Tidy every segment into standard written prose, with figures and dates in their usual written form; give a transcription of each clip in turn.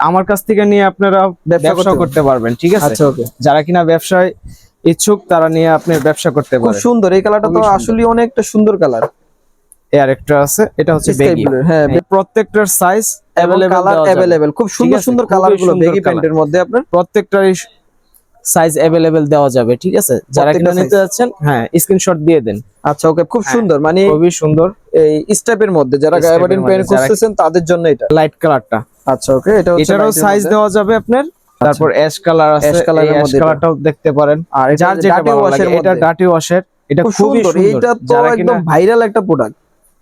আমার কাছ থেকে নিয়ে আপনারা ব্যবসা করতে পারবেন, ঠিক আছে? আচ্ছা ওকে। যারা কিনা ব্যবসায় ইচ্ছুক তারা নিয়ে আপনি ব্যবসা করতে খুব পারেন। সুন্দর, এই কালারটা তো আসলে অনেকটা সুন্দর কালার। এর একটা আছে, এটা হচ্ছে বেগি। হ্যাঁ, প্রত্যেকটার সাইজ কালার अवेलेबल, খুব সুন্দর সুন্দর কালারগুলো বেগি প্যান্টের মধ্যে আপনার প্রত্যেকটারই সাইজ अवेलेबल দেওয়া যাবে, ঠিক আছে? যারা কিনা নিতে যাচ্ছেন হ্যাঁ স্ক্রিনশট দিয়ে দেন। আচ্ছা ওকে, খুব সুন্দর, মানে খুবই সুন্দর এই স্টেপের মধ্যে যারা গ্যাবার্ডিন প্যান্ট খুঁজতেছেন তাদের জন্য এটা লাইট কালারটা। আচ্ছা ওকে, এটা হচ্ছে এটারও সাইজ দেওয়া যাবে আপনার। তারপর অ্যাশ কালার আছে, অ্যাশ কালারের এই অ্যাশ মধ্যে কালারটাও দেখতে পারেন। আর এটা যার যেটা ডাটি ভালো ওয়াশের লাগে, এটা মধ্যে ডাটি ওয়াশের, এটা খুব খুবই সুন্দর। সুন্দর। এটা তো একদম ভাইরাল একটা প্রোডাক্ট।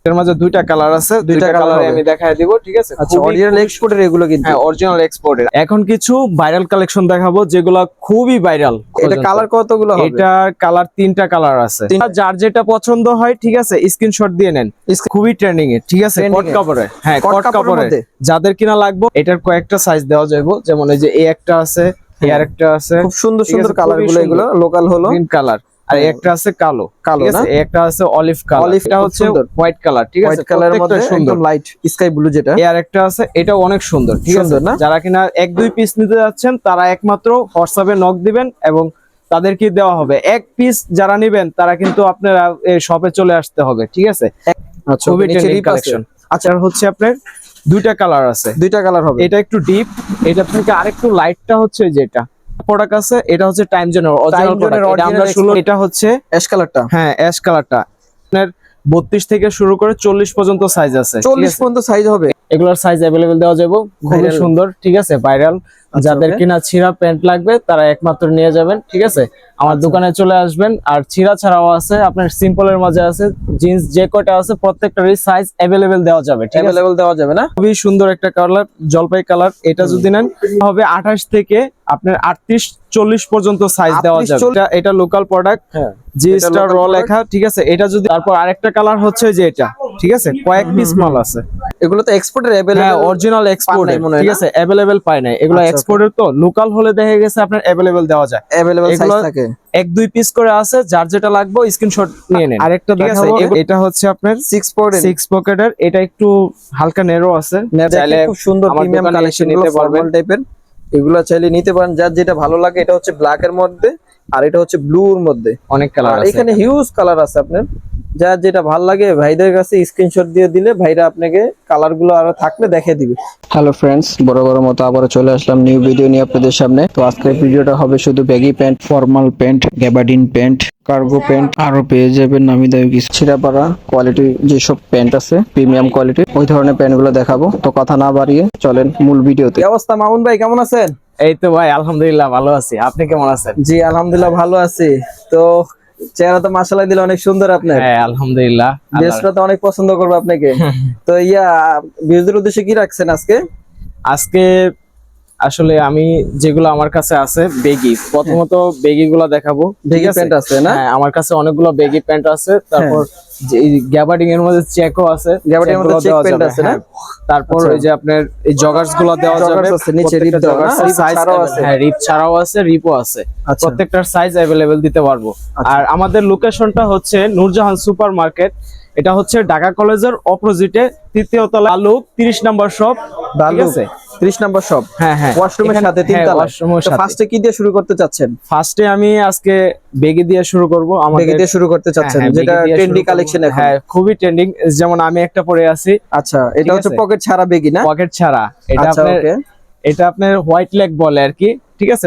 এর মাঝে দুইটা কালার আছে, দুইটা কালারে আমি দেখায় দিব, ঠিক আছে? আচ্ছা, অরিজিনাল এক্সপোর্টের এগুলো কিন্তু। হ্যাঁ, অরিজিনাল এক্সপোর্টের। এখন কিছু ভাইরাল কালেকশন দেখাবো যেগুলা খুবই ভাইরাল। এটা কালার কতগুলো হবে? এটা কালার তিনটা কালার আছে। যার যেটা পছন্দ হয়, ঠিক আছে, স্ক্রিনশট দিয়ে নেন। খুবই ট্রেন্ডিং এ, ঠিক আছে? কট কাপড়ে, হ্যাঁ কট কাপড়ে যাদের কিনা লাগবে এটার কয়েকটা সাইজ দেওয়া যাবে। যেমন এই যে এই একটা আছে, এই আরেকটা আছে, খুব সুন্দর সুন্দর কালারগুলো, এগুলো লোকাল হলো গ্রিন কালার। আর একটা আছে কালো, কালো না, একটা আছে অলিভ কালার, এটা হচ্ছে হোয়াইট কালার, ঠিক আছে? হোয়াইট কালারের মধ্যে একদম লাইট স্কাই ব্লু যেটা। আর একটা আছে, এটাও অনেক সুন্দর, ঠিক আছে? না, যারা কিনা এক দুই পিস নিতে যাচ্ছেন তারা একমাত্র হোয়াটসঅ্যাপে নক দিবেন এবং তাদেরকে দেওয়া হবে। এক পিস যারা নেবেন তারা কিন্তু আপনারা শপে চলে আসতে হবে, ঠিক আছে? আচ্ছা, খুবই ট্রেন্ডিং কালেকশন। আচ্ছা, হচ্ছে আপনার দুইটা কালার আছে, দুইটা কালার হবে। এটা একটু ডিপ, এটা থেকে আরেকটু লাইটটা হচ্ছে যেটা প্রোডাক্ট আছে, এটা হচ্ছে টাইম জোনের অরিজিনাল প্রোডাক্ট। এটা আমরা এটা হচ্ছে অ্যাশ কালারটা। হ্যাঁ, অ্যাশ কালারটা। আপনার 32 থেকে শুরু করে 40 পর্যন্ত সাইজ আছে। 40 পর্যন্ত সাইজ হবে। এগুলোর সাইজ अवेलेबल দেওয়া যাবে। খুবই সুন্দর, ঠিক আছে? ভাইরাল। যাদের কিনা ছিঁড়া প্যান্ট লাগবে তারা একমাত্র নিয়ে যাবেন, ঠিক আছে? আমার দোকানে চলে আসবেন। আর ছিঁড়া ছাড়াও আছে, আপনার সিম্পলের মাঝে আছে, জিন্স যে কয়টা আছে প্রত্যেকটারই সাইজ अवेलेबल দেওয়া যাবে, ঠিক আছে? अवेलेबल দেওয়া যাবে না? খুবই সুন্দর একটা কালার, জলপাই কালার। এটা যদি নেন হবে 28 থেকে আপনার 38-40 পর্যন্ত সাইজ দেওয়া যাবে। এটা লোকাল প্রোডাক্ট, জি স্টার র লেখা, ঠিক আছে? এটা যদি তারপর আরেকটা কালার হচ্ছে যে এটা, ঠিক আছে? কয়েক পিস মাল আছে। এগুলো তো এক্সপোর্টের अवेलेबल, হ্যাঁ অরিজিনাল এক্সপোর্টের, ঠিক আছে? अवेलेबल পায় না এগুলো, এক্সপোর্টের তো। লোকাল হলে দেখা গেছে আপনার अवेलेबल দেওয়া যায়, अवेलेबल সাইজ থাকে। এক দুই পিস করে আছে, যার যেটা লাগবে স্ক্রিনশট নিয়ে নেন। আরেকটা দেখাবো, এটা হচ্ছে আপনার 6 পকেটের, এটা একটু হালকা নেরো আছে। চাইলে খুব সুন্দর প্রিমিয়াম কালেকশন নিতে পারবেন টাইপের। এগুলো চাইলে নিতে পারেন, যার যেটা ভালো লাগে। এটা হচ্ছে ব্ল্যাক এর মধ্যে, আর এটা হচ্ছে ব্লুর মধ্যে। অনেক কালার আছে, এখানে হিউজ কালার আছে। আপনার যার যেটা ভালো লাগে ভাইদের কাছে স্ক্রিনশট দিয়ে দিলে ভাইরা আপনাকে কালারগুলো আরো থাকলে দেখিয়ে দিবে। হ্যালো ফ্রেন্ডস, বড় মতো আবার চলে আসলাম নিউ ভিডিও নিয়ে আপনাদের সামনে। তো আজকের ভিডিওটা হবে শুধু baggy pant, formal pant, gabardine pant, cargo pant, আরো পেয়ে যাবেন নামি দামি কিছু ছিঁড়াপাড়া কোয়ালিটি যেসব প্যান্ট আছে, প্রিমিয়াম কোয়ালিটি, ওই ধরনের প্যান্ট গুলো দেখাবো। তো কথা না বাড়িয়ে চলেন মূল ভিডিওতে। কি অবস্থা মামুন ভাই, কেমন আছেন? এই তো ভাই আলহামদুলিল্লাহ ভালো আছি, আপনি কেমন আছেন? জি আলহামদুলিল্লাহ ভালো আছি। তো চেহারা তো মাশাআল্লাহ দিলে অনেক সুন্দর আপনার। হ্যাঁ আলহামদুলিল্লাহ, দেশটা তো অনেক পছন্দ করবে আপনাকে। তো বিরোধীর উদ্দেশ্যে কি রাখছেন আজকে? আজকে আসলে আমি যেগুলো আমার কাছে আছে বেগি, প্রথমত বেগি গুলা দেখাবো। বেগি প্যান্ট আছে না? হ্যাঁ আমার কাছে অনেকগুলো বেগি প্যান্ট আছে। তারপর গ্যাবার্ডিং এর মধ্যে চেকও আছে, গ্যাবার্ডিং এর মধ্যে চেক প্যান্ট আছে না? তারপর এই যে আপনার এই জগার্স গুলো দেওয়া যাবে, নিচে রিপ দেওয়া আছে, সাইজ আছে। হ্যাঁ রিপ ছাড়াও আছে, রিপও আছে। প্রত্যেকটার সাইজ अवेलेबल দিতে পারবো। আর আমাদের লোকেশনটা হচ্ছে নূরজাহান সুপার মার্কেট। এটা হচ্ছে ঢাকা কলেজের অপোজিটে, তৃতীয় তলা, আলু 30 নম্বর শপ, ঠিক আছে? 30 নম্বর শপ। হ্যাঁ হ্যাঁ, ওয়াশরুমের সাথে 3 তলা। তো ফার্স্টে কি দিয়ে শুরু করতে চাচ্ছেন? ফার্স্টে আমি আজকে বেগি দিয়ে শুরু করব। বেগি দিয়ে শুরু করতে চাচ্ছেন, যেটা ট্রেন্ডি কালেকশন এখন। হ্যাঁ খুবই ট্রেন্ডিং। যেমন আমি একটা পরে আছি। আচ্ছা, এটা হচ্ছে পকেট ছাড়া বেগি না? পকেট ছাড়া। এটা আপনার এটা আপনার হোয়াইট লেগ বলে আর কি, ঠিক আছে?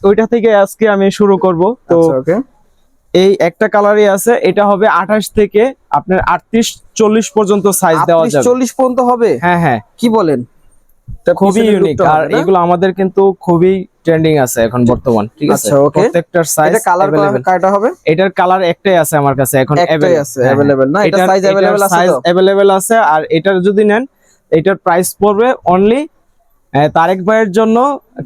ওইটা থেকে আজকে আমি শুরু করব। তো ওকে, এই একটা কালারই আছে, এটা হবে 28 থেকে আপনার 38-40 পর্যন্ত সাইজ দেওয়া যাবে। 40 পর্যন্ত হবে? হ্যাঁ হ্যাঁ, কি বলেন? খুবই ইউনিক। আর এগুলো আমাদের কিন্তু খুবই ট্রেন্ডিং আছে এখন বর্তমান, ঠিক আছে? প্রত্যেকটার সাইজ, এটা কালার কয়টা হবে? এটার কালার একটাই আছে আমার কাছে এখন, একটাই আছে अवेलेबल না? এটা সাইজ अवेलेबल আছে, সাইজ अवेलेबल আছে। আর এটার যদি নেন এটার প্রাইস পড়বে অনলি তারেক ভাইয়ের জন্য,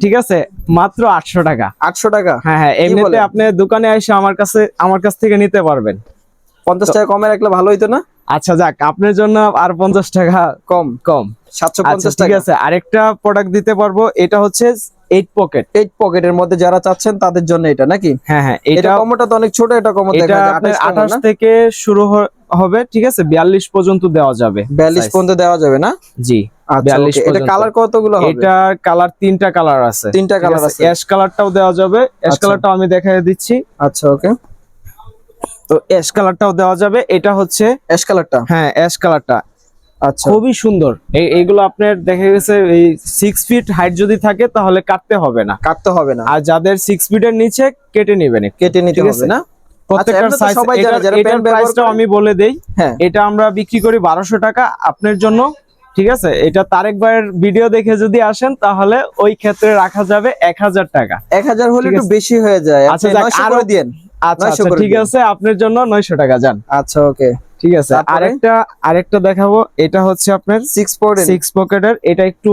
ঠিক আছে, মাত্র 800 টাকা। 800 টাকা? হ্যাঁ হ্যাঁ, এমনিতে আপনি দোকানে এসে আমার কাছ থেকে নিতে পারবেন। 50 টাকা কমে রাখলে ভালো হইতো না? আচ্ছা যাক, আপনার জন্য আর 50 টাকা কম 750 টাকা, ঠিক আছে? আরেকটা প্রোডাক্ট দিতে পারবো, এটা হচ্ছে 8 পকেটের মধ্যে যারা চাচ্ছেন তাদের জন্য এটা নাকি? হ্যাঁ হ্যাঁ, এটা কমটা তো অনেক ছোট, এটা কম দেখা যায় 28 থেকে শুরু হবে, ঠিক আছে, 42 পর্যন্ত দেওয়া যাবে। 42 size। পর্যন্ত দেওয়া যাবে না? জি, আচ্ছা 42 okay, এটা পর্যন্ত। কালার কতগুলো হবে? এটার কালার 3টা কালার আছে। 3টা কালার আছে। অ্যাশ কালারটাও দেওয়া যাবে, অ্যাশ আচ্ছা। কালারটাও আমি দেখাই দিচ্ছি। আচ্ছা ওকে, তো অ্যাশ কালারটাও দেওয়া যাবে। এটা হচ্ছে অ্যাশ কালারটা। হ্যাঁ অ্যাশ কালারটা আচ্ছা খুবই সুন্দর। এইগুলো আপনার দেখা গেছে এই 6 ফিট হাইট যদি থাকে তাহলে কাটতে হবে না, কাটতে হবে না, আর যাদের 6 ফিটের নিচে কেটে নেবেন, কেটে নিতে ঠিক হবে আছে? না? প্রত্যেকটার এমনি তো সাইজ সবাই জানে যারা এটার pen ব্যবহার প্রাইসটাও করে। আমি বলে দেই। হ্যাঁ এটা আমরা বিক্রি করি 1200 টাকা আপনার জন্য, ঠিক আছে? এটা তারেক ভাইয়ের ভিডিও দেখে যদি আসেন তাহলে ওই ক্ষেত্রে রাখা যাবে 1000 টাকা। 1000 হলে ঠিক একটু আছে। বেশি হয়ে যায়, আচ্ছা, আপনি যাক, 900 আরো করে দিয়েন। আচ্ছা 900 আচ্ছা করে ঠিক দিন। আছে, আপনার জন্য 900 টাকা যান। আচ্ছা ওকে, ঠিক আছে। তারপরে? আরেকটা দেখাবো। এটা হচ্ছে আপনার 6 পকেট, 6 পকেটের। এটা একটু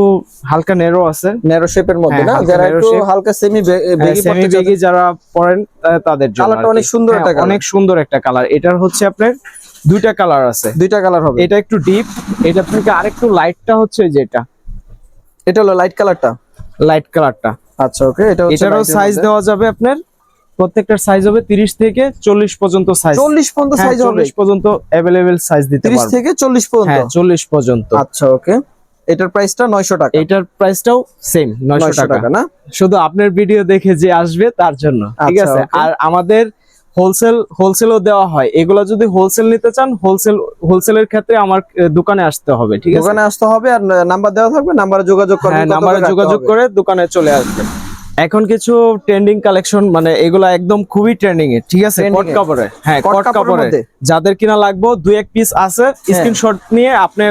হালকা নেরো আছে, ন্যারো শেপের মধ্যে হ্যাঁ, না? হালকা যারা narrow একটু shape। হালকা সেমি বেগি সেমি পড়তে বেগি যারা পরেন তাদের জন্য। কালারটা আর কি। অনেক সুন্দর হ্যাঁ, একটা কালার। অনেক সুন্দর একটা কালার। এটার হচ্ছে আপনার 2টা কালার আছে। 2টা কালার হবে। এটা একটু ডিপ, এটা থেকে আরেকটু লাইটটা হচ্ছে যেটা এটা হলো লাইট কালারটা। লাইট কালারটা। আচ্ছা ওকে, এটা হচ্ছে এটারও light এর সাইজ মধ্যে। দেওয়া যাবে আপনার। প্রত্যেকটার সাইজ হবে 30 থেকে 40 পর্যন্ত সাইজ। 40 পর্যন্ত সাইজ হবে? 40 পর্যন্ত अवेलेबल সাইজ দিতে 30 পারবো। থেকে 40 পর্যন্ত? হ্যাঁ 40 পর্যন্ত। আচ্ছা ওকে, এটার প্রাইসটা 900 টাকা। এটার প্রাইসটাও সেম 900 টাকা না? শুধু আপনার ভিডিও দেখে যে আসবে তার জন্য, ঠিক আচ্ছা, আছে? okay। আর আমাদের হোলসেলও দেওয়া হয়। এগুলো যদি হোলসেল নিতে চান, হোলসেলের ক্ষেত্রে আমার দোকানে আসতে হবে, ঠিক আছে? দোকানে আসতে হবে, আর নাম্বার দেওয়া থাকবে, নাম্বারে যোগাযোগ করবেন। হ্যাঁ, কত নাম্বারে করে রাখতে যোগাযোগ হবে? করে দোকানে চলে আসবেন। এখন কিছু ট্রেন্ডিং কালেকশন, মানে এগুলা একদম খুবই ট্রেন্ডিং এ, ঠিক আছে? Trending কট এ? কাপড়ে, হ্যাঁ কট কট কাপড়ের কাপড়ে। মধ্যে? যাদের কিনা লাগবে 2-1 পিস আছে, স্ক্রিনশট নিয়ে আপনি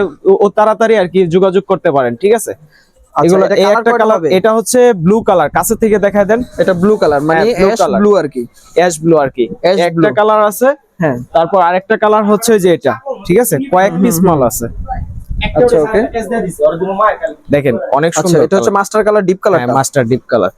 ও তাড়াতাড়ি আর কি যোগাযোগ করতে পারেন, ঠিক আছে? আচ্ছা, এগুলো এটা এই colour একটা কয়টা কালার, হবে? এটা হচ্ছে ব্লু কালার, কাছে থেকে দেখায় দেন। এটা ব্লু কালার, মানে হ্যাঁ, blue অ্যাশ color। ব্লু আর কি। অ্যাশ ব্লু আর কি। Ash একটা blue। কালার আছে, হ্যাঁ তারপর আরেকটা কালার হচ্ছে যে এটা, ঠিক আছে? কয়েক পিস মাল আছে। আচ্ছা ওকে, দেখেন অনেক আচ্ছা সুন্দর। এটা হচ্ছে master colour, deep colour. Master deep colour.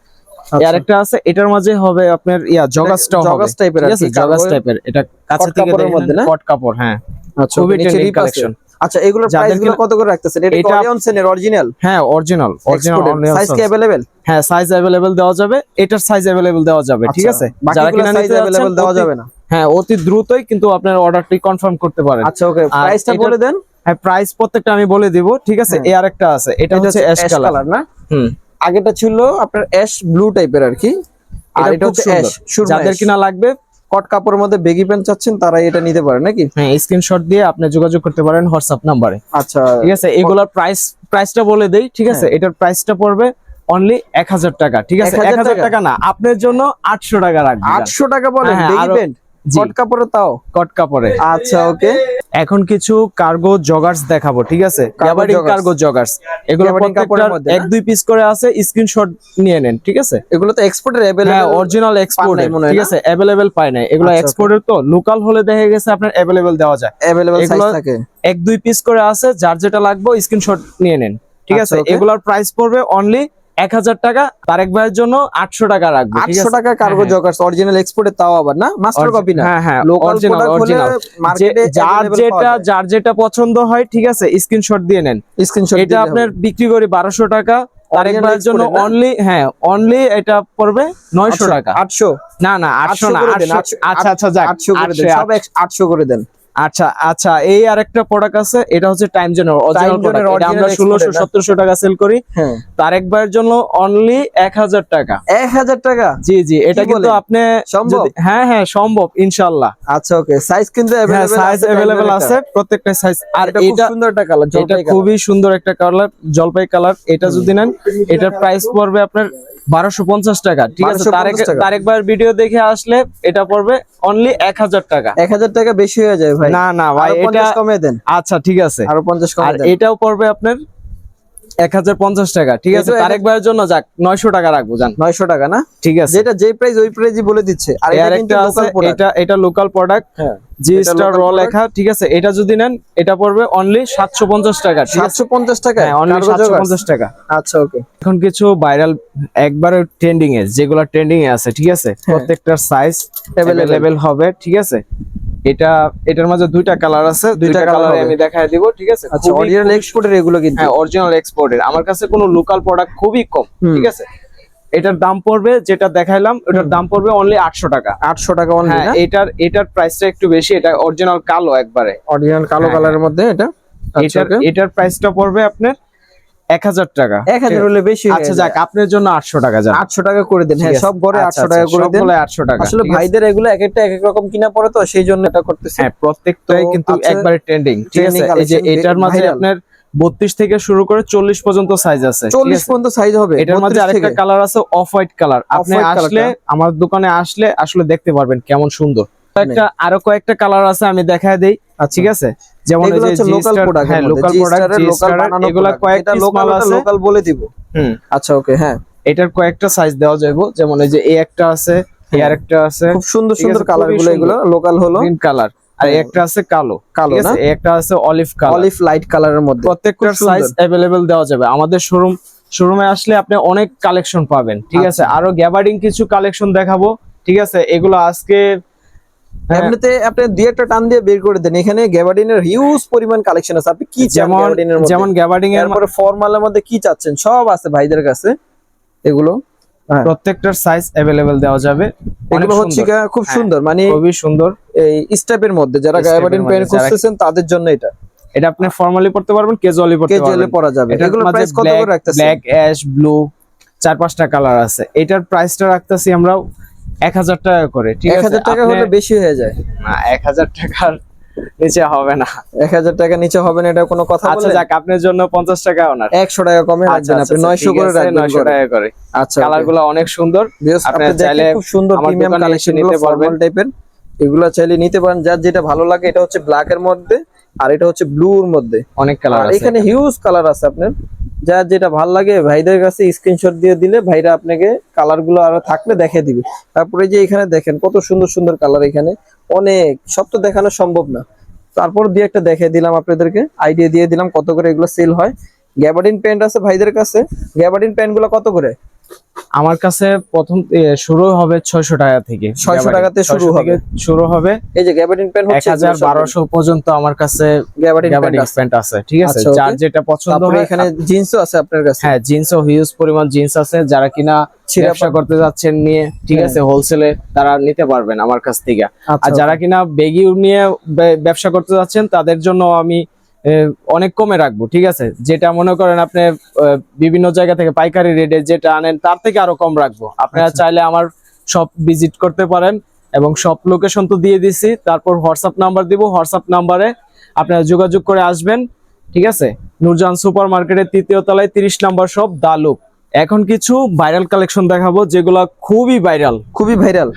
আচ্ছা। আরেকটা আছে, এটার মাঝে হবে আপনার জগাসটাও হবে, জগাস টাইপের আর ঠিক আছে? কি, জগাস কাপড়ের- টাইপের। এটা কাছে কট থেকে কাপড়ের দেখেন, মধ্যে না? কট কাপড়, হ্যাঁ। আচ্ছা খুবই নিচে ট্রেন্ডিং ডিপ আছে। কালেকশন। আচ্ছা এগুলোর যাদের প্রাইস গুলো কিনা- কত করে রাখতেছেন? এটা এটা- অরিয়নসের অরিজিনাল? হ্যাঁ অরিজিনাল সাইজ কি अवेलेबल? হ্যাঁ সাইজ अवेलेबल দেওয়া যাবে। এটার সাইজ अवेलेबल দেওয়া যাবে, ঠিক আছে? যারা কিনা সাইজ নিতে अवेलेबल যাচ্ছেন দেওয়া যাবে না? হ্যাঁ অতি দ্রুতই কিন্তু আপনার অর্ডারটি কনফার্ম করতে পারেন। আচ্ছা ওকে, আর প্রাইসটা এটা- বলে দেন। হ্যাঁ প্রাইস প্রত্যেকটা আমি বলে দিব, ঠিক আছে? হ্যাঁ। এই আরেকটা আছে, এটা হচ্ছে অ্যাশ অ্যাশ কালার। কালার না? হুম, আগেটা ছিল আপনার অ্যাশ ব্লু টাইপের আর কি, আর এটা হচ্ছে অ্যাশ। যাদের কিনা লাগবে কট কাপড়ের মধ্যে বেগি প্যান্ট চাচ্ছেন তারা এটা নিতে পারে নাকি? হ্যাঁ স্ক্রিনশট দিয়ে আপনি যোগাযোগ করতে পারেন হোয়াটসঅ্যাপ নাম্বারে, আচ্ছা ঠিক আছে? এগুলোর প্রাইসটা বলে দেই, ঠিক আছে? এটার প্রাইসটা পড়বে অনলি 1000 টাকা, ঠিক আছে? 1000 1000 টাকা না, আপনার জন্য 800 টাকা রাখবেন। 800 টাকা বলেন? হ্যাঁ, বেগি আরো- প্যান্ট জি। কট কাপড়ে তাও? কট কাপড়ে। আচ্ছা ওকে, এখন কিছু কার্গো জগার্স দেখাবো, ঠিক আছে? Cargo gabardine joggers। Cargo joggers. এগুলো Gabardine কাপড়ের প্রত্যেকটার মধ্যে না? 1-2 পিস করে আছে, স্ক্রিনশট নিয়ে নেন, ঠিক আছে? এগুলো তো এক্সপোর্টের হ্যাঁ अवेलेबल? অরিজিনাল এক্সপোর্টের, মনে হয় ঠিক না? আছে? अवेलेबल পায় না, এগুলো আচ্ছা, okay। এক্সপোর্টের। তো লোকাল হলে দেখা গেছে আপনার अवेलेबल দেওয়া যায়। अवेलेबल সাইজ এগুলো- থাকে? 1-2 পিস করে আছে, যার যেটা লাগবে স্ক্রিনশট নিয়ে নেন, ঠিক আচ্ছা, আছে? okay। এগুলোর প্রাইস পড়বে অনলি 1000 টাকা। তারেক ভাইয়ের জন্য 800 টাকা রাখবো, ঠিক 800 আছে? টাকা কার্গো হ্যাঁ, জগার্স অরিজিনাল এক্সপোর্টের, তাও আবার না মাস্টার কপি না? হ্যাঁ হ্যাঁ লোকাল অরিজিনাল প্রোডাক্ট হলে অরিজিনাল। মার্কেটে যার যেটা পছন্দ হয়, ঠিক আছে? স্ক্রিনশট দিয়ে নেন। স্ক্রিনশট এটা আপনার বিক্রি করি 1200 টাকা, তারেক Original ভাইয়ের জন্য export এর না? অনলি এটা পড়বে 900 টাকা। 800 না না 800 না, করে দেন, 800 আচ্ছা আচ্ছা যাক 800 করে দেন, 800 সব 800 করে দেন। আচ্ছা আচ্ছা এই আরেকটা প্রোডাক্ট আছে, এটা হচ্ছে টাইম জোনের অরিজিনাল Time Zone এর প্রোডাক্ট। এটা আমরা original export 1600-1700 টাকা সেল করি। হ্যাঁ, তারেক ভাইয়ের জন্য অনলি 1000 টাকা। 1000 টাকা? জি জি, এটা কি কিন্তু বলেন? আপনি সম্ভব? হ্যাঁ হ্যাঁ সম্ভব ইনশাআল্লাহ। আচ্ছা ওকে, সাইজ কিন্তু হ্যাঁ अवेलेबल সাইজ अवेलेबल আছে, প্রত্যেকটা সাইজ। আর এটা খুব এটা সুন্দর একটা কালার, এটা খুবই সুন্দর একটা কালার, জলপাই কালার। এটা যদি নেন এটার প্রাইস পড়বে আপনার 1250 টাকা, ঠিক আছে? 1250 টাকা। তারেক ভাইয়ের ভিডিও দেখে আসলে এটা পড়বে অনলি 1000 টাকা। 1000 টাকা বেশি হয়ে যায় ভাই। না না ভাই, আরো এটা 50 কমে দেন, আচ্ছা ঠিক আছে। আরো 50 আর কমে দেন। এটাও পড়বে আপনার 1050 টাকা, ঠিক আছে? এটাও তারেক ভাইয়ের জন্য যাক 900 টাকা রাখবো, জান। 900 টাকা না? ঠিক আছে। যেটা যেই প্রাইস ওই প্রাইসই বলে দিচ্ছে। আর এই এটা কিন্তু আরেকটা লোকাল আছে, প্রোডাক্ট। এটা লোকাল প্রোডাক্ট, হ্যাঁ, জি এটা স্টার local র product। লেখা, ঠিক আছে? এটা যদি নেন এটা পড়বে অনলি 750 টাকা, ঠিক আছে? 750 টাকা? হ্যাঁ অনলি 750 টাকা। আচ্ছা ওকে, এখন কিছু ভাইরাল একবারে ট্রেন্ডিং এ, যেগুলো ট্রেন্ডিং এ আছে, ঠিক আছে? প্রত্যেকটার সাইজ अवेलेबल হবে, ঠিক আছে? এটার মাঝে 2টা কালার আছে, 2টা কালার হবে। আমি দেখায় দিব, ঠিক আছে? আচ্ছা অরিজিনাল এক্সপোর্টের এগুলো কিন্তু। হ্যাঁ অরিজিনাল এক্সপোর্টের। আমার কাছে কোনো লোকাল প্রোডাক্ট খুবই কম, ঠিক আছে? এটার দাম পড়বে, যেটা দেখাইলাম ওটার দাম পড়বে অনলি 800 টাকা। 800 টাকা অনলি। হ্যাঁ, এটার প্রাইসটা একটু বেশি, এটা অরিজিনাল কালো একবারে, অরিজিনাল কালো কালারের মধ্যে এটা। আচ্ছা, এটার প্রাইসটা পড়বে আপনার 1000 টাকা। 1000 হলে বেশি হয়ে আচ্ছা যায়। যাক, আপনার জন্য 800 টাকা যান। 800 টাকা করে দেন। হ্যাঁ, সব ঘরে 800 টাকা করে দেন। সবগুলো 800 টাকা। আসলে ভাইদের এগুলো এক একটা এক এক রকম কিনা পড়ে, তো সেই জন্য এটা করতেছি। হ্যাঁ, প্রত্যেকটাই কিন্তু একবারে ট্রেন্ডিং, ঠিক আছে। এই যে এটার মাঝে আপনার 32 থেকে শুরু করে 40 পর্যন্ত সাইজ আছে। 40 পর্যন্ত সাইজ হবে। এটার মধ্যে আরেকটা কালার আছে অফ হোয়াইট কালার। আপনি আসলে আমার দোকানে আসলে দেখতে পারবেন কেমন সুন্দর। আরো কয়েকটা কালার আছে, আমি দেখায় দেই, ঠিক আছে। যেমন এই যে লোকাল প্রোডাক্ট, হ্যাঁ লোকাল প্রোডাক্ট, লোকাল বানানো, এগুলা কয়েকটা লোকাল আছে, লোকাল বলে দিব। আচ্ছা, ওকে। হ্যাঁ, এটার কয়েকটা সাইজ দেওয়া যাবে, যেমন এই যে এই একটা আছে, এই আরেকটা আছে, খুব সুন্দর সুন্দর কালার গুলো। এগুলো লোকাল হলো গ্রিন কালার, আর একটা আছে কালো, ঠিক আছে। একটা আছে অলিভ কালার, অলিভ লাইট কালারের মধ্যে। প্রত্যেকটা সাইজ अवेलेबल দেওয়া যাবে। আমাদের শোরুমে আসলে আপনি অনেক কালেকশন পাবেন, ঠিক আছে। আরো গ্যাবার্ডিং কিছু কালেকশন দেখাবো, ঠিক আছে। এগুলো আজকে এমনিতে আপনি দুই একটা টান দিয়ে বের করে দেন। এখানে গ্যাবার্ডিনের হিউজ পরিমাণ কালেকশন আছে। আপনি কি চান গ্যাবার্ডিনের মধ্যে? যেমন গ্যাবার্ডিং এর পরে ফর্মালের মধ্যে কি চাচ্ছেন সব আছে ভাইদের কাছে। এগুলো প্রত্যেকটার সাইজ अवेलेबल দেওয়া যাবে। এগুলো হচ্ছে খুব সুন্দর, মানে খুবই সুন্দর এই স্টেপের মধ্যে যারা গ্যাবার্ডিন প্যান্ট খুঁজতেছেন তাদের জন্য এটা। এটা আপনি ফর্মালি পড়তে পারবেন, ক্যাজুয়ালি পড়তে পারবেন, ক্যাজুয়ালি পরা যাবে। এগুলো প্রাইস কত করে রাখতেছেন? ব্ল্যাক, অ্যাশ, ব্লু, 4-5টা কালার আছে। এটার প্রাইসটা রাখতেছি আমরা 1000 টাকা করে, ঠিক আছে। 1000 টাকা হলে বেশি হয়ে যায় না, 1000 টাকার নিচে হবে না। 1000 টাকা নিচে হবে না, এটা কোনো কথা বলে? আচ্ছা যাক, আপনার জন্য 50 টাকা অনার, 100 টাকা কমে রাখবেন আপনি, 900 করে রাখবেন। 900 টাকা করে। আচ্ছা, কালারগুলো অনেক সুন্দর, আপনি চাইলে খুব সুন্দর প্রিমিয়াম কালেকশন নিতে পারবেন টাইপের। এগুলা চাইলে নিতে পারেন, যার যেটা ভালো লাগে। এটা হচ্ছে ব্ল্যাক এর মধ্যে, আর এটা হচ্ছে ব্লুর মধ্যে। অনেক কালার আছে, এখানে হিউজ কালার আছে। আপনার যার যেটা ভালো লাগে ভাইদের কাছে স্ক্রিনশট দিয়ে দিলে ভাইরা আপনাকে কালার গুলো আরো থাকলে দেখিয়ে দিবে। তারপরে যে এখানে দেখেন কত সুন্দর সুন্দর কালার, এখানে অনেক, সব তো দেখানো সম্ভব না। তারপর দিয়ে একটা দেখিয়ে দিলাম আপনাদেরকে, আইডিয়া দিয়ে দিলাম কত করে এগুলো সেল হয়। গ্যাবার্ডিন প্যান্ট আছে ভাইদের কাছে। গ্যাবার্ডিন প্যান্ট গুলো কত করে? আমার কাছে প্রথম শুরু হবে 600 টাকা থেকে। 600 টাকাতে শুরু হবে। এই যে গ্যাবার্ডিন প্যান্ট হচ্ছে 1200 পর্যন্ত আমার কাছে গ্যাবার্ডিন প্যান্ট আছে, ঠিক আছে। যার যেটা পছন্দ হয়। এখানে জিন্সও আছে আপনার কাছে? হ্যাঁ, জিন্সও হিউজ পরিমাণ জিন্স আছে। যারা কিনা ব্যবসা করতে যাচ্ছেন নিয়ে, ঠিক আছে, হোলসেলে, তারা নিতে পারবেন আমার কাছ থেকে। আর যারা কিনা বেগি নিয়ে ব্যবসা করতে যাচ্ছেন তাদের জন্য আমি অনেক কমে রাখবো, ঠিক আছে। যেটা মনে করেন আপনি বিভিন্ন জায়গা থেকে পাইকারি রেটে যেটা আনেন তার থেকে আরো কম রাখবো। আপনারা চাইলে আমার শপ ভিজিট করতে পারেন, এবং শপ লোকেশন তো দিয়ে দিছি। তারপর হোয়াটসঅ্যাপ নাম্বার দিব, হোয়াটসঅ্যাপ নাম্বারে আপনারা যোগাযোগ করে আসবেন, ঠিক আছে। নূরজাহান সুপার মার্কেটের 3য় তলায় 30 নম্বর শপ, দালুক। এখন কিছু ভাইরাল কালেকশন দেখাবো, যেগুলা খুবই ভাইরাল।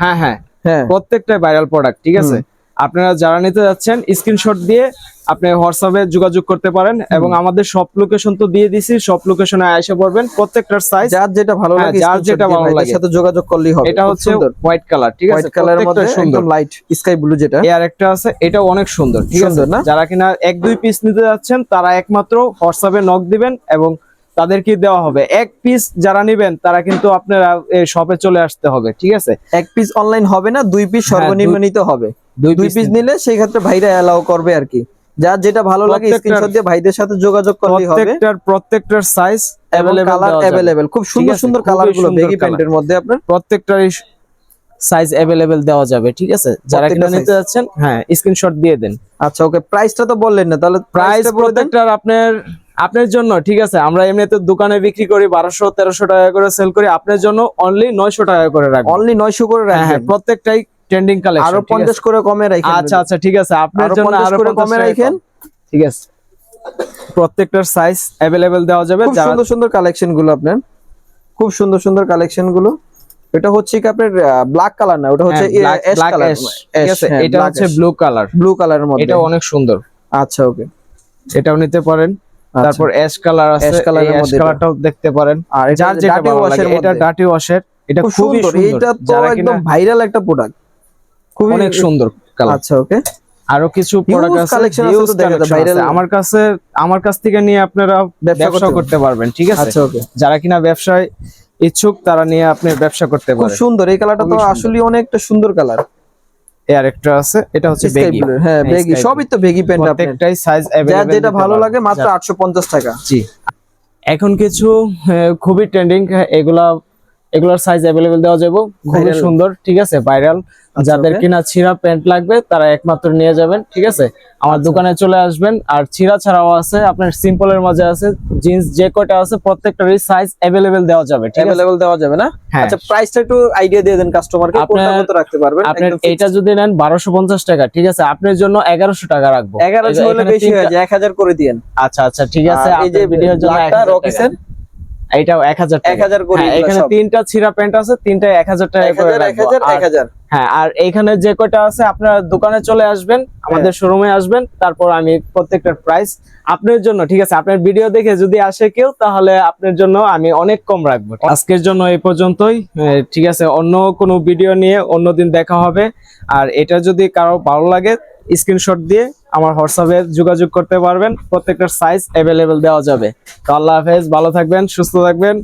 হ্যাঁ হ্যাঁ হ্যাঁ, প্রত্যেকটা ভাইরাল প্রোডাক্ট, ঠিক আছে। আপনারা যারা নিতে যাচ্ছেন স্ক্রিনশট দিয়ে আপনি হোয়াটসঅ্যাপে যোগাযোগ করতে পারেন, এবং আমাদের সব লোকেশন তো দিয়ে দিছি, সব লোকেশনে এসে পড়বেন। প্রত্যেকটার সাইজ যার যেটা ভালো লাগে, যার যেটা ভালো লাগে সাথে যোগাযোগ করলেই হবে। এটা হচ্ছে হোয়াইট কালার, ঠিক আছে। হোয়াইট কালারের মধ্যে একদম লাইট স্কাই ব্লু যেটা। এর একটা আছে, এটাও অনেক সুন্দর, ঠিক আছে। যারা কিনা 1-2 পিস নিতে যাচ্ছেন তারা একমাত্র হোয়াটসঅ্যাপে নক দিবেন, এবং তাদেরকে দেওয়া হবে। 1 পিস যারা নেবেন তারা কিন্তু আপনারা এই শপে চলে আসতে হবে, ঠিক আছে। 1 পিস অনলাইন হবে না, 2 পিস সর্বনিম্ন নিতে হবে। 2 পিস নিলে সেই ক্ষেত্রে ভাইরা এলাও করবে আর কি। যার যেটা ভালো লাগে স্ক্রিনশট দিয়ে ভাইদের সাথে যোগাযোগ করলেই হবে। প্রত্যেকটার সাইজ अवेलेबल, খুব সুন্দর সুন্দর কালারগুলো বেগি প্যান্টের মধ্যে আপনার প্রত্যেকটারই সাইজ अवेलेबल দেওয়া যাবে, ঠিক আছে। যারা কিনা নিতে যাচ্ছেন, হ্যাঁ, স্ক্রিনশট দিয়ে দেন। আচ্ছা, ওকে। প্রাইসটা তো বললেন না, তাহলে প্রাইস প্রত্যেকটার আপনার জন্য, ঠিক আছে। আমরা এমনিতে দোকানে বিক্রি করি 1200-1300 টাকা করে সেল করি, আপনার জন্য অনলি 900 টাকা করে রাখবো। অনলি 900 করে রাখবেন? হ্যাঁ, প্রত্যেকটাই ট্রেন্ডিং কালেকশন। আরো 50 করে কমে রাখেন। আচ্ছা আচ্ছা, ঠিক আছে, আপনার জন্য আরো করে কমে রাখেন, ঠিক আছে। প্রত্যেকটার সাইজ अवेलेबल দেওয়া যাবে। খুব সুন্দর সুন্দর কালেকশন গুলো আপনার, খুব সুন্দর সুন্দর কালেকশন গুলো। এটা হচ্ছে কি আপনার ব্ল্যাক কালার না, ওটা হচ্ছে অ্যাশ কালার, ঠিক আছে। এটা হচ্ছে ব্লু কালার, ব্লু কালারের মধ্যে। এটা অনেক সুন্দর। আচ্ছা, ওকে, এটাও নিতে পারেন। তারপর অ্যাশ কালার আছে, এই অ্যাশ কালারটাও দেখতে পারেন। আর যার যেটা ভালো লাগে, এটা ডার্টি ওয়াশের, এটা খুবই সুন্দর। এটা তো একদম ভাইরাল একটা প্রোডাক্ট, খুবই অনেক সুন্দর কালার। আচ্ছা, ওকে। আরো কিছু প্রোডাক্ট আছে, আমার কাছ থেকে নিয়ে আপনারা ব্যবসা করতে পারবেন, ঠিক আছে। আচ্ছা, ওকে। যারা কিনা ব্যবসায় ইচ্ছুক তারা নিয়ে আপনি ব্যবসা করতে পারেন। খুব সুন্দর এই কালারটা, তো আসলে অনেকটা সুন্দর কালার। এর একটা আছে, এটা হচ্ছে বেগি। হ্যাঁ, বেগি, সবই তো বেগি প্যান্ট। প্রত্যেকটাই সাইজ अवेलेबल, যার যেটা ভালো লাগে, মাত্র 850 টাকা। জি। এখন কিছু খুবই ট্রেন্ডিং, এগুলোর সাইজ অ্যাভেলেবেল দেওয়া যাবে, খুবই Viral? সুন্দর, ঠিক আছে, ভাইরাল। যাদের okay. কিনা ছিঁড়া প্যান্ট লাগবে তারা একমাত্র নিয়ে যাবেন, ঠিক আছে। আমার দোকানে চলে আসবেন। আর ছিঁড়া ছাড়াও আছে, আপনার সিম্পলের মাঝে আছে, জিন্স যে কয়টা আছে প্রত্যেকটারই সাইজ অ্যাভেলেবেল দেওয়া যাবে, ঠিক আছে। অ্যাভেলেবল দেওয়া যাবে না? হ্যাঁ। আচ্ছা, প্রাইসটা একটু আইডিয়া দিয়ে দেন কাস্টমারকে, কোনটা কত রাখতে পারবেন? আপনার একদম এটা যদি নেন 1250 টাকা, ঠিক আছে, আপনার জন্য 1100 টাকা রাখবো। 1100 হলে এখানে বেশি হয়ে যায়, 1000 করে দিয়েন। আচ্ছা আচ্ছা, ঠিক আছে। আর এই যে আপনার ভিডিওর জন্য ব্ল্যাকটা 1000 টাকা। রকিসের এটাও 1000 টাকা। 1000 করে হ্যাঁ, এগুলো এখানে সব। তিনটা ছিঁড়া প্যান্ট আছে, তিনটায় 1000 টাকা করে 1000 রাখবো। 1000 আর 1000। হ্যাঁ, আর এইখানে যে কয়টা আছে আপনার দোকানে চলে আসবেন, আমাদের শোরুমে আসবেন, তারপর আমি প্রত্যেকটার প্রাইস আপনার জন্য, ঠিক আছে, আপনার ভিডিও দেখে যদি আসে কেউ, তাহলে আপনার জন্য আমি অনেক কম রাখবো। আজকের জন্য এই পর্যন্তই, ঠিক আছে। অন্য কোনো ভিডিও নিয়ে অন্যদিন দেখা হবে। আর এটা যদি কারো ভালো লাগে, স্ক্রিনশট দিয়ে আমার হোয়াটসঅ্যাপে যোগাযোগ করতে পারবেন, প্রত্যেকটার সাইজ অ্যাভেলেবেল দেওয়া যাবে। তো আল্লাহ হাফেজ, ভালো থাকবেন, সুস্থ থাকবেন।